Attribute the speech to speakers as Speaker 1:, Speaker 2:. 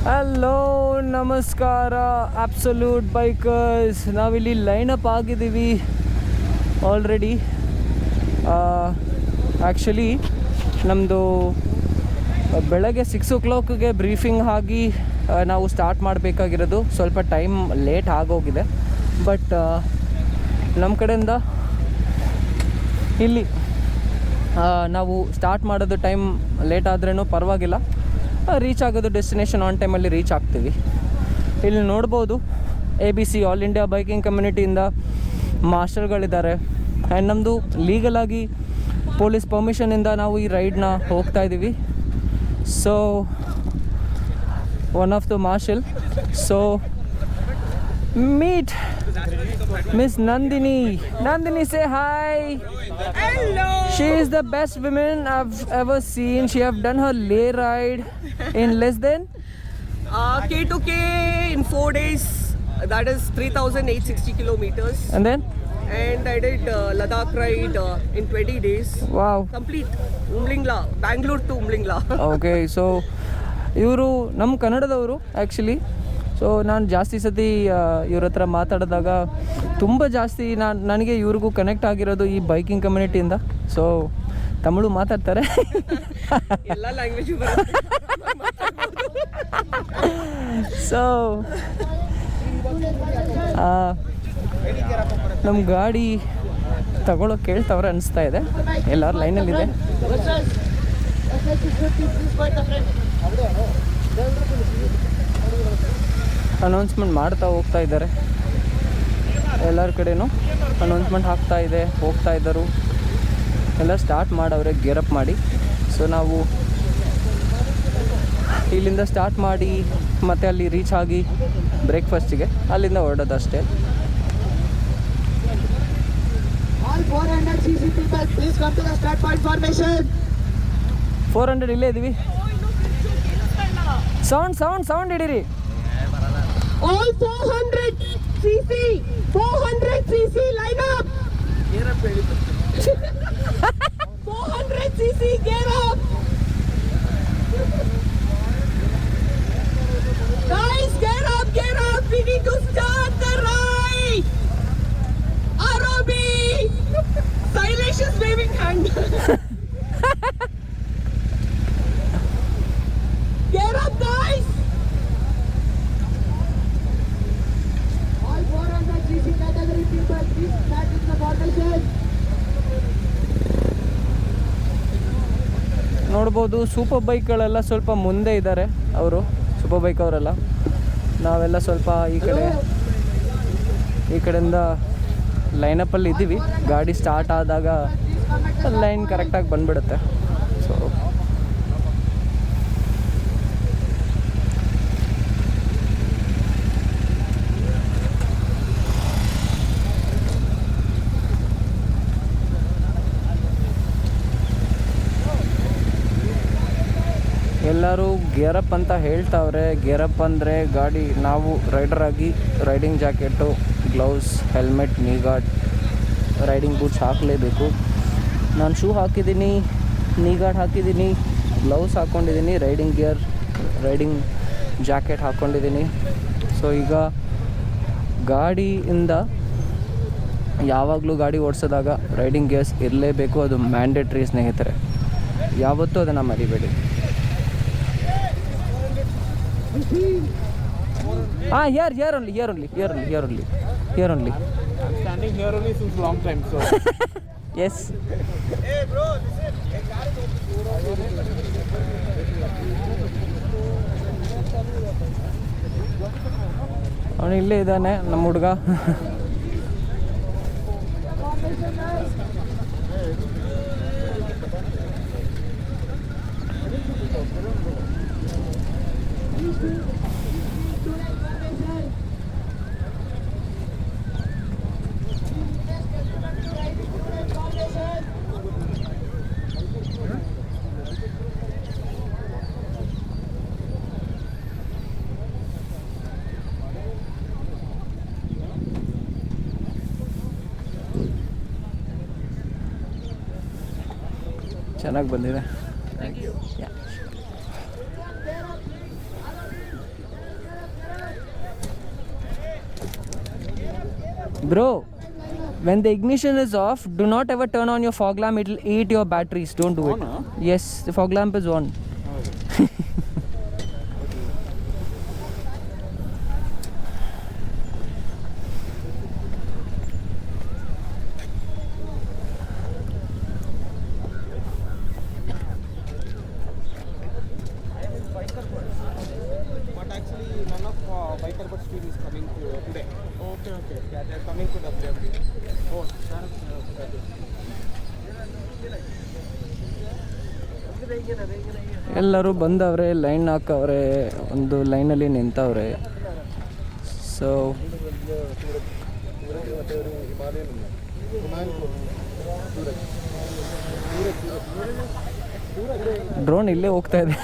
Speaker 1: Hello ನಮಸ್ಕಾರ absolute bikers. ನಾವಿಲ್ಲಿ lineup ಆಗಿದ್ದೀವಿ ಆಲ್ರೆಡಿ. ಆ್ಯಕ್ಚುಲಿ ನಮ್ಮದು ಬೆಳಗ್ಗೆ 6 o'clockಗೆ ಬ್ರೀಫಿಂಗ್ ಆಗಿ ನಾವು ಸ್ಟಾರ್ಟ್ ಮಾಡಬೇಕಾಗಿರೋದು. ಸ್ವಲ್ಪ ಟೈಮ್ ಲೇಟ್ ಆಗೋಗಿದೆ. ಬಟ್ ನಮ್ಮ ಕಡೆಯಿಂದ ಇಲ್ಲಿ ನಾವು ಸ್ಟಾರ್ಟ್ ಮಾಡೋದು ಟೈಮ್ ಲೇಟ್ ಆದ್ರೂ ಪರವಾಗಿಲ್ಲ, ರೀಚ್ ಆಗೋದು ಡೆಸ್ಟಿನೇಷನ್ ಆನ್ ಟೈಮಲ್ಲಿ ರೀಚ್ ಆಗ್ತೀವಿ. ಇಲ್ಲಿ ನೋಡ್ಬೋದು ABC ಆಲ್ ಇಂಡಿಯಾ ಬೈಕಿಂಗ್ ಕಮ್ಯುನಿಟಿಯಿಂದ ಮಾಸ್ಟರ್ಗಳಿದ್ದಾರೆ. ಆ್ಯಂಡ್ ನಮ್ಮದು ಲೀಗಲಾಗಿ ಪೊಲೀಸ್ ಪರ್ಮಿಷನಿಂದ ನಾವು ಈ ರೈಡ್ನ ಹೋಗ್ತಾ ಇದ್ದೀವಿ. So one of the marshal. So meet Miss Nandini. Nandini, say hi.
Speaker 2: Hello.
Speaker 1: She is the best woman I've ever seen. She have done her lay ride in less than
Speaker 2: K2K in 4 days. That is 3,860 kilometers.
Speaker 1: and then
Speaker 2: And I did Ladakh ride in 20 days.
Speaker 1: wow.
Speaker 2: Complete. Umlingla. Bangalore to Umlingla.
Speaker 1: Okay, so ಇವರು ನಮ್ಮ ಕನ್ನಡದವರು actually. So ನಾನು ಜಾಸ್ತಿ ಸತಿ ಇವ್ರ ಹತ್ರ ಮಾತಾಡಿದಾಗ ತುಂಬ ಜಾಸ್ತಿ ನನಗೆ ಇವ್ರಿಗೂ ಕನೆಕ್ಟ್ ಆಗಿರೋದು ಈ ಬೈಕಿಂಗ್ ಕಮ್ಯುನಿಟಿಯಿಂದ. ಸೊ ತಮಿಳು ಮಾತಾಡ್ತಾರೆ.
Speaker 2: ಎಲ್ಲ ಲ್ಯಾಂಗ್ವೇಜ್
Speaker 1: ಸೊ ನಮ್ಮ ಗಾಡಿ ತಗೊಳ್ಳೋಕೆ ಕೇಳ್ತವ್ರೆ ಅನಿಸ್ತಾ ಇದೆ. ಎಲ್ಲರೂ ಲೈನಲ್ಲಿದೆ. ಅನೌನ್ಸ್ಮೆಂಟ್ ಮಾಡ್ತಾ ಹೋಗ್ತಾ ಇದ್ದಾರೆ. ಎಲ್ಲರ ಕಡೆನೂ ಅನೌನ್ಸ್ಮೆಂಟ್ ಹೋಗ್ತಾ ಇದ್ದರು. ಎಲ್ಲ ಸ್ಟಾರ್ಟ್ ಮಾಡವ್ರೆ ಗೇರಪ್ ಮಾಡಿ. ಸೊ ನಾವು ಇಲ್ಲಿಂದ ಸ್ಟಾರ್ಟ್ ಮಾಡಿ ಮತ್ತೆ ಅಲ್ಲಿ ರೀಚ್ ಆಗಿ ಬ್ರೇಕ್ಫಾಸ್ಟಿಗೆ ಅಲ್ಲಿಂದ ಹೊರಡೋದಷ್ಟೇ.
Speaker 3: All 400cc people, please come to the start point formation.
Speaker 1: 400 ಇಲ್ಲೇ ಇದ್ದೀವಿ. Sound ಹಿಡೀರಿ.
Speaker 3: All 400cc line up. 400cc gear up. Guys, gear up. We need to start the ride. ROB. Silesh is waving hand. Gear up, guys. All 400cc category people, please start with the formation.
Speaker 1: ನೋಡ್ಬೋದು super ಬೈಕ್ಗಳೆಲ್ಲ ಸ್ವಲ್ಪ ಮುಂದೆ ಇದ್ದಾರೆ. ಅವರು super bike ಅವರೆಲ್ಲ. ನಾವೆಲ್ಲ ಸ್ವಲ್ಪ ಈ ಕಡೆಯಿಂದ ಲೈನಪ್ಪಲ್ಲಿ ಇದ್ದೀವಿ. ಗಾಡಿ ಸ್ಟಾರ್ಟ್ ಆದಾಗ ಲೈನ್ ಕರೆಕ್ಟಾಗಿ ಬಂದುಬಿಡುತ್ತೆ. ಸೊ ಎಲ್ಲರೂ ಗೇರಪ್ ಅಂತ ಹೇಳ್ತಾವ್ರೆ. ಗೇರಪ್ ಅಂದರೆ ಗಾಡಿ ನಾವು ರೈಡರ್ ಆಗಿ ರೈಡಿಂಗ್ ಜಾಕೆಟು, ಗ್ಲೌಸ್, ಹೆಲ್ಮೆಟ್, ನೀ ಗಾರ್ಡ್, ರೈಡಿಂಗ್ ಬೂಟ್ಸ್ ಹಾಕಲೇಬೇಕು. ನಾನು ಶೂ ಹಾಕಿದ್ದೀನಿ, ನೀ ಗಾರ್ಡ್ ಹಾಕಿದ್ದೀನಿ, ಗ್ಲೌಸ್ ಹಾಕ್ಕೊಂಡಿದ್ದೀನಿ, ರೈಡಿಂಗ್ ಗೇರ್, ರೈಡಿಂಗ್ ಜಾಕೆಟ್ ಹಾಕ್ಕೊಂಡಿದ್ದೀನಿ. ಸೊ ಈಗ ಗಾಡಿಯಿಂದ ಯಾವಾಗಲೂ ಗಾಡಿ ಓಡಿಸೋದಾಗ ರೈಡಿಂಗ್ ಗೇರ್ಸ್ ಇರಲೇಬೇಕು. ಅದು ಮ್ಯಾಂಡೇಟ್ರಿ ಸ್ನೇಹಿತರೆ, ಯಾವತ್ತೂ ಅದನ್ನು ಮರಿಬೇಡಿ. Here only.
Speaker 4: I'm standing here only since long time, so.
Speaker 1: Yes.
Speaker 4: Hey bro, listen.
Speaker 1: ಅವನು ಇಲ್ಲೇ ಇದ್ದಾನೆ ನಮ್ಮ ಹುಡುಗ. ಚೆನ್ನಾಗಿ ಬಂದಿದೆ. Bro, when the ignition is off, do not ever turn on your fog lamp. It will eat your batteries. Don't do it.
Speaker 4: On, huh?
Speaker 1: Yes, the fog lamp is on.
Speaker 4: But actually, none of biker bus team is coming today. Okay, okay. Yeah, they're coming to WMD. Oh,
Speaker 1: ಎಲ್ಲರೂ ಬಂದವ್ರೆ, line ಹಾಕವ್ರೆ, ಒಂದು ಲೈನಲ್ಲಿ ನಿಂತವ್ರೆ. So drone ಇಲ್ಲೇ ಹೋಗ್ತಾ ಇದೆ.